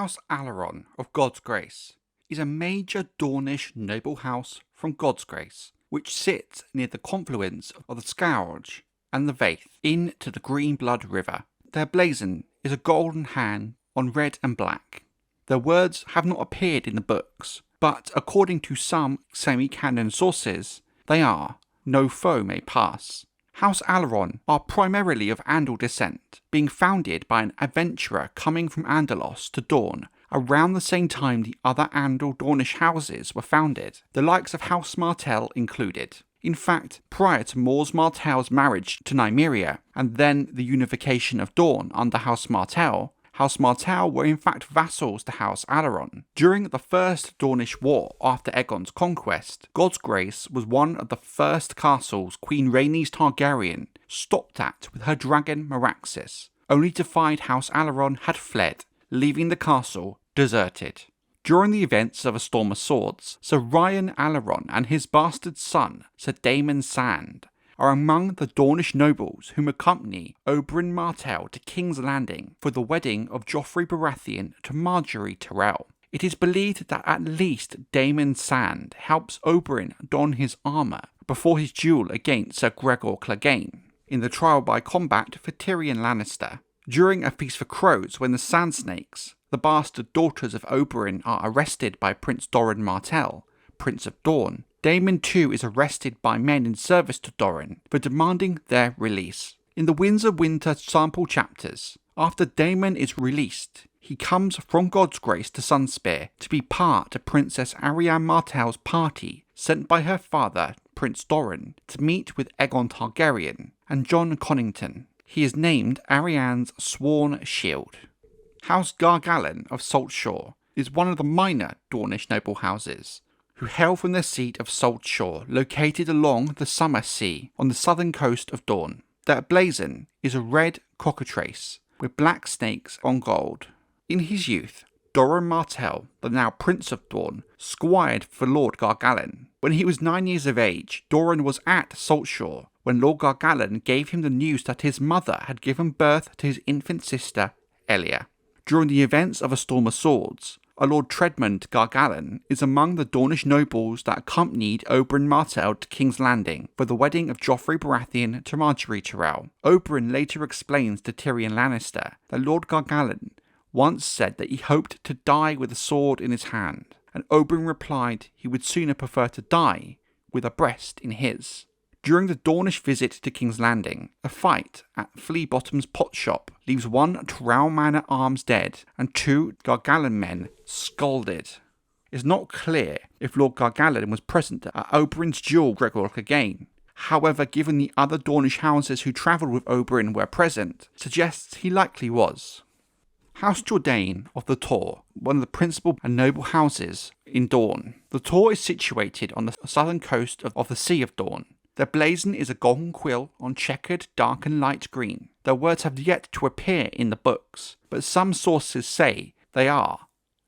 House Allyrion of Godsgrace is a major Dornish noble house from Godsgrace, which sits near the confluence of the Scourge and the Vaith into the Green Blood River. Their blazon is a golden hand on red and black. Their words have not appeared in the books, but according to some semi-canon sources, they are, "No foe may pass." House Allyrion are primarily of Andal descent, being founded by an adventurer coming from Andalos to Dorne around the same time the other Andal Dornish houses were founded, the likes of House Martell included. In fact, prior to Mors Martell's marriage to Nymeria, and then the unification of Dorne under House Martell, House Martell were in fact vassals to House Allyrion. During the First Dornish War after Aegon's conquest, Godsgrace was one of the first castles Queen Rhaenys Targaryen stopped at with her dragon Meraxes, only to find House Allyrion had fled, leaving the castle deserted. During the events of A Storm of Swords, Sir Ryan Allyrion and his bastard son, Sir Daemon Sand, are among the Dornish nobles whom accompany Oberyn Martell to King's Landing for the wedding of Joffrey Baratheon to Margaery Tyrell. It is believed that at least Daemon Sand helps Oberyn don his armour before his duel against Sir Gregor Clegane in the trial by combat for Tyrion Lannister. During a feast for crows, when the Sand Snakes, the bastard daughters of Oberyn, are arrested by Prince Oberyn Martell, Prince of Dorne, Daemon too is arrested by men in service to Dorne for demanding their release. In the Winds of Winter sample chapters, after Daemon is released, he comes from Godsgrace to Sunspear to be part of Princess Arianne Martell's party sent by her father, Prince Dorne, to meet with Aegon Targaryen and Jon Connington. He is named Arianne's sworn shield. House Gargalen of Saltshore is one of the minor Dornish noble houses, who hail from their seat of Saltshore, located along the Summer Sea on the southern coast of Dorne. Their blazon is a red cockatrice with black snakes on gold. In his youth, Oberyn Martell, the now Prince of Dorne, squired for Lord Gargalen. When he was 9 years of age, Dorne was at Saltshore when Lord Gargalen gave him the news that his mother had given birth to his infant sister, Elia. During the events of A Storm of Swords, a Lord Tredmond Gargalen is among the Dornish nobles that accompanied Oberyn Martell to King's Landing for the wedding of Joffrey Baratheon to Margaery Tyrell. Oberyn later explains to Tyrion Lannister that Lord Gargalen once said that he hoped to die with a sword in his hand, and Oberyn replied he would sooner prefer to die with a breast in his. During the Dornish visit to King's Landing, a fight at Fleabottom's pot shop leaves one Tyrell man-at-arms dead and 2 Gargalen men scalded. It's not clear if Lord Gargalen was present at Oberyn's duel with Gregor Clegane. However, given the other Dornish houses who travelled with Oberyn were present, suggests he likely was. House Jordayne of the Tor, one of the principal and noble houses in Dorne. The Tor is situated on the southern coast of the Sea of Dorne. Their blazon is a golden quill on checkered dark and light green. Their words have yet to appear in the books, but some sources say they are.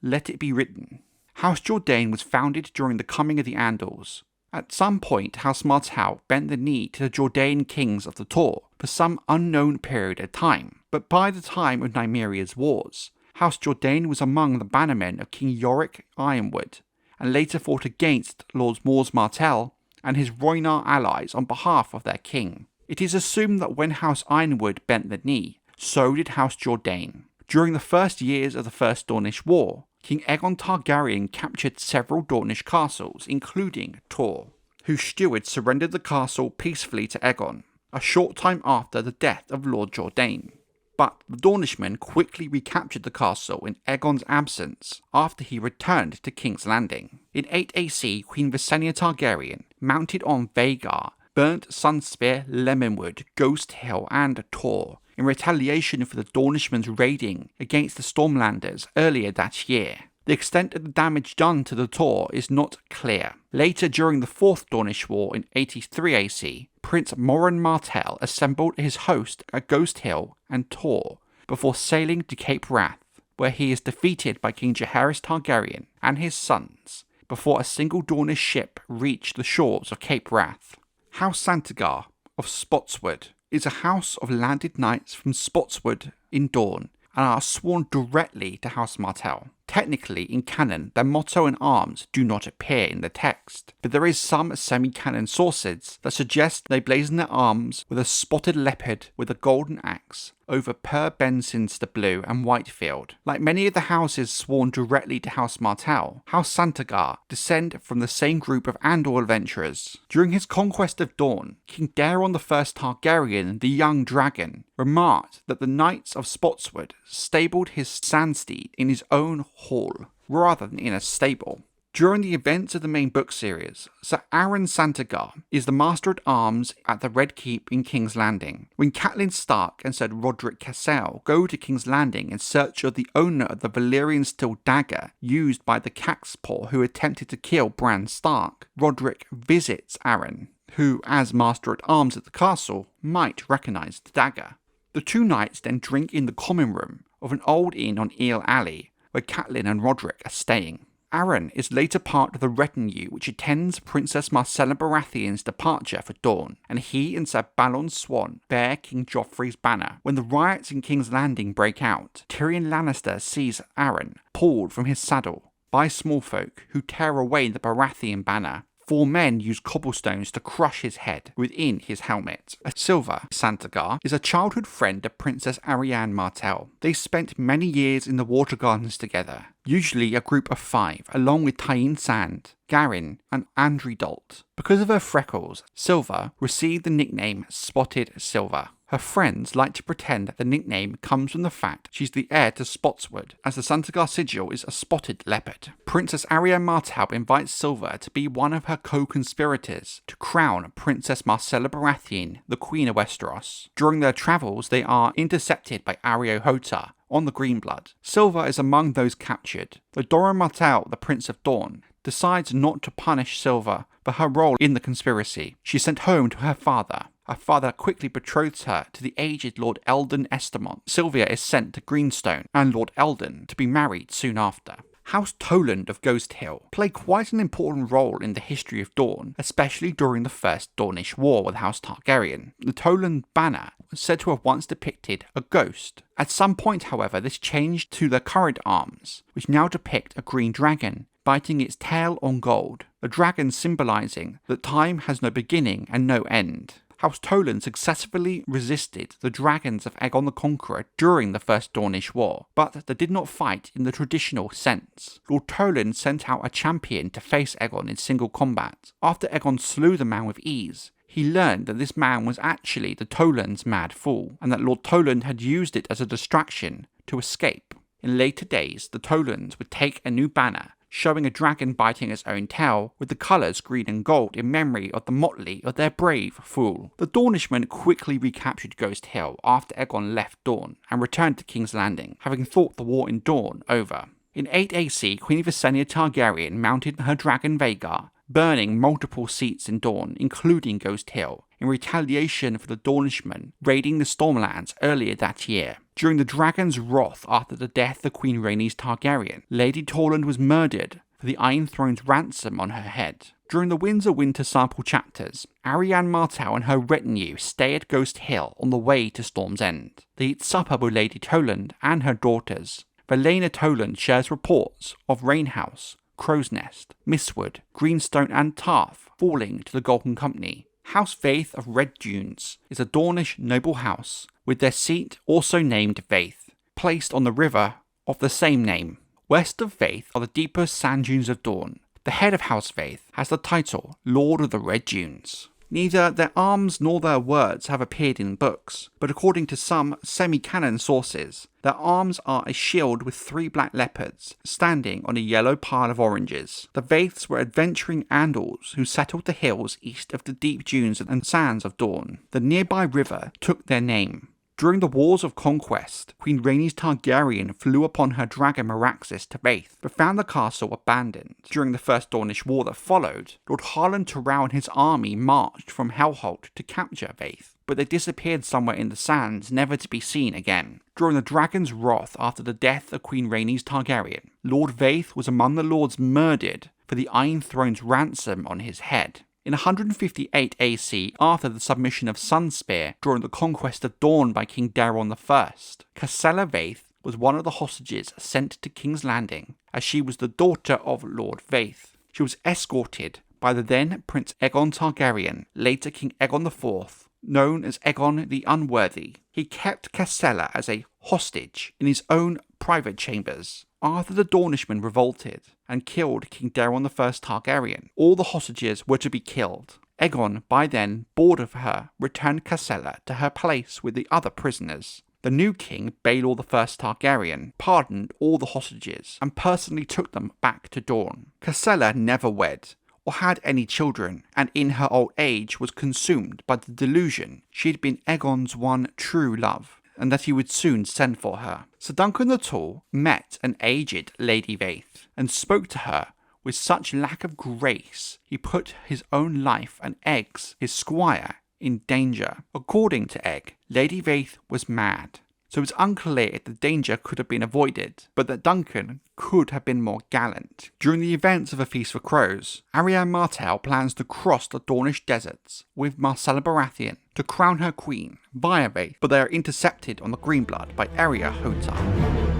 Let it be written. House Jordayne was founded during the coming of the Andals. At some point, House Martell bent the knee to the Jordayne kings of the Tor for some unknown period of time, but by the time of Nymeria's wars, House Jordayne was among the bannermen of King Yorick Yronwood, and later fought against Lords Mors Martell and his Rhoynar allies on behalf of their king. It is assumed that when House Yronwood bent the knee, so did House Jordayne. During the first years of the First Dornish War, King Aegon Targaryen captured several Dornish castles, including Tor, whose stewards surrendered the castle peacefully to Aegon, a short time after the death of Lord Jordayne. But the Dornishmen quickly recaptured the castle in Aegon's absence after he returned to King's Landing. In 8 AC, Queen Visenya Targaryen, mounted on Vhagar, burnt Sunspear, Lemonwood, Ghost Hill and Tor in retaliation for the Dornishmen's raiding against the Stormlanders earlier that year. The extent of the damage done to the Tor is not clear. Later, during the Fourth Dornish War in 83 AC, Prince Oberyn Martell assembled his host at Ghost Hill and Tor before sailing to Cape Wrath, where he is defeated by King Jaehaerys Targaryen and his sons before a single Dornish ship reached the shores of Cape Wrath. House Santagar of Spottswood is a house of landed knights from Spottswood in Dorne and are sworn directly to House Martell. Technically, in canon, their motto and arms do not appear in the text, but there is some semi-canon sources that suggest they blazon their arms with a spotted leopard with a golden axe over Per Benson's the blue and white field. Like many of the houses sworn directly to House Martell, House Santagar descend from the same group of Andor adventurers. During his conquest of Dorne, King Daeron the First Targaryen, the Young Dragon, remarked that the Knights of Spottswood stabled his sandsteed in his own hall, rather than in a stable. During the events of the main book series, Sir Aron Santagar is the Master-at-Arms at the Red Keep in King's Landing. When Catelyn Stark and Sir Roderick Cassel go to King's Landing in search of the owner of the Valyrian steel dagger used by the Caxpaw who attempted to kill Bran Stark, Roderick visits Aron, who, as Master-at-Arms at the castle, might recognise the dagger. The two knights then drink in the common room of an old inn on Eel Alley, where Catelyn and Roderick are staying. Aron is later part of the retinue which attends Princess Myrcella Baratheon's departure for Dorne, and he and Sir Balon Swan bear King Joffrey's banner. When the riots in King's Landing break out, Tyrion Lannister sees Aron pulled from his saddle by small folk who tear away the Baratheon banner. 4 men use cobblestones to crush his head within his helmet. Silver Santagar is a childhood friend of Princess Arianne Martell. They spent many years in the Water Gardens together, usually a group of 5, along with Tyene Sand, Garin, and Andridolt. Because of her freckles, Silver received the nickname Spotted Silver. Her friends like to pretend that the nickname comes from the fact she's the heir to Spottswood, as the Santagar sigil is a spotted leopard. Princess Arianne Martell invites Silver to be one of her co-conspirators to crown Princess Myrcella Baratheon, the Queen of Westeros. During their travels, they are intercepted by Areo Hotah on the Greenblood. Silver is among those captured. Though Doran Martell, the Prince of Dorne, decides not to punish Silver for her role in the conspiracy. She's sent home to her father. Her father quickly betroths her to the aged Lord Eldon Estamont. Sylvia is sent to Greenstone and Lord Eldon to be married soon after. House Toland of Ghost Hill play quite an important role in the history of Dorne, especially during the First Dornish War with House Targaryen. The Toland banner was said to have once depicted a ghost. At some point, however, this changed to their current arms, which now depict a green dragon biting its tail on gold, the dragon symbolising that time has no beginning and no end. House Toland successfully resisted the dragons of Aegon the Conqueror during the First Dornish War, but they did not fight in the traditional sense. Lord Toland sent out a champion to face Aegon in single combat. After Aegon slew the man with ease, he learned that this man was actually the Toland's mad fool, and that Lord Toland had used it as a distraction to escape. In later days, the Tolands would take a new banner, showing a dragon biting its own tail, with the colours green and gold in memory of the motley of their brave fool. The Dornishmen quickly recaptured Ghost Hill after Aegon left Dorne and returned to King's Landing, having thought the war in Dorne over. In 8 AC, Queen Visenya Targaryen mounted her dragon Vhagar, burning multiple seats in Dorne, including Ghost Hill, in retaliation for the Dornishmen raiding the Stormlands earlier that year. During the Dragon's Wrath after the death of Queen Rhaenys Targaryen, Lady Toland was murdered for the Iron Throne's ransom on her head. During the Winds of Winter sample chapters, Arianne Martell and her retinue stay at Ghost Hill on the way to Storm's End. They eat supper with Lady Toland and her daughters. Valena Toland shares reports of Rainhouse, Crow's Nest, Mistwood, Greenstone and Tarth falling to the Golden Company. House Vaith of Red Dunes is a Dornish noble house with their seat also named Vaith, placed on the river of the same name. West of Vaith are the deepest sand dunes of Dorne. The head of House Vaith has the title Lord of the Red Dunes. Neither their arms nor their words have appeared in books, but according to some semi-canon sources, their arms are a shield with 3 black leopards standing on a yellow pile of oranges. The Vaiths were adventuring Andals who settled the hills east of the deep dunes and sands of Dorne. The nearby river took their name. During the Wars of Conquest, Queen Rhaenys Targaryen flew upon her dragon Meraxes to Vaith, but found the castle abandoned. During the First Dornish War that followed, Lord Harlan Tyrell and his army marched from Hellholt to capture Vaith, but they disappeared somewhere in the sands, never to be seen again. During the Dragon's Wrath after the death of Queen Rhaenys Targaryen, Lord Vaith was among the lords murdered for the Iron Throne's ransom on his head. In 158 AC, after the submission of Sunspear during the conquest of Dorne by King Daeron I, Cassella Vaith was one of the hostages sent to King's Landing, as she was the daughter of Lord Vaith. She was escorted by the then Prince Aegon Targaryen, later King Aegon IV, known as Aegon the Unworthy. He kept Kassella as a hostage in his own private chambers. After the Dornishmen revolted and killed King Daeron I Targaryen, all the hostages were to be killed. Aegon, by then bored of her, returned Kassella to her place with the other prisoners. The new king, Baelor I Targaryen, pardoned all the hostages and personally took them back to Dorne. Kassella never wed or had any children, and in her old age was consumed by the delusion she had been Aegon's one true love, and that he would soon send for her. Sir Duncan the Tall met an aged Lady Vaith, and spoke to her with such lack of grace he put his own life and Egg's, his squire, in danger. According to Egg, Lady Vaith was mad, so it's unclear if the danger could have been avoided, but that Duncan could have been more gallant. During the events of A Feast for Crows, Arianne Martell plans to cross the Dornish deserts with Marcella Baratheon to crown her queen via Vaith, but they are intercepted on the Greenblood by Arya Hotah.